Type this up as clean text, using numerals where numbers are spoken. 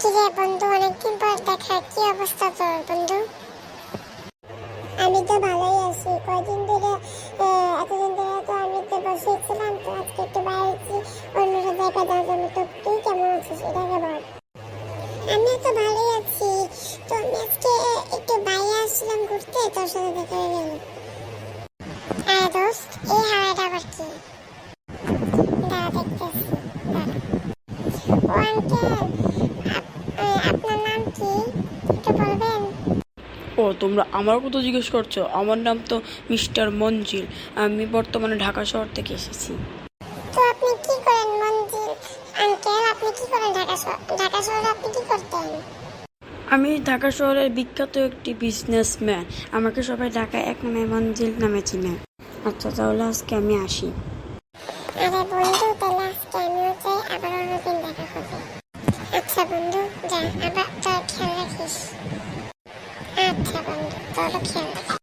কি রে বন্ধু, অনেকদিন পর দেখা, কি অবস্থা তোর বন্ধু? আমি তো ভালোই আছি। কয়দিন ধরে এতদিন ধরে তো আমি তো বসেছিলাম, তো আজকে একটু বাইরেছি অন্যরা জায়গা যাওয়ার জন্য। তো তুই কেমন আছিস এটাকে বল। আমি তো ভালোই আছি। তো আমি আজকে একটু বাইরে আসছিলাম ঘুরতে, তোর সাথে দেখা হয়ে গেল। আরে দোস্ত, এই হাওয়াটা আবার কি? দাঁড়া দেখতেছি, দাঁড়া। ও আঙ্কেল, আপনার নাম কি একটু বলবেন? ও, তোমরা আমার কথা জিজ্ঞেস করছো? আমার নাম তো মিস্টার মঞ্জিল। আমি বর্তমানে ঢাকা শহর থেকে এসেছি। তো আপনি কি করেন মঞ্জিল আঙ্কেল? আপনি কি করেন ঢাকা শহরে আপনি কি করতেন? আমি ঢাকা শহরের বিখ্যাত একটি বিজনেসম্যান। আমাকে সবাই ঢাকায় এক নামে মঞ্জিল নামে চিনে। আচ্ছা, তাহলে আজকে আমি আসি। আরে বন্ধু, তাহলে আজকে আমিও চাই, আবার অন্যদিন দেখা হবে। আচ্ছা বন্ধু, যা, আবার তোর খেয়াল রাখিস। আচ্ছা বন্ধু, তোরও খেয়াল রাখিস।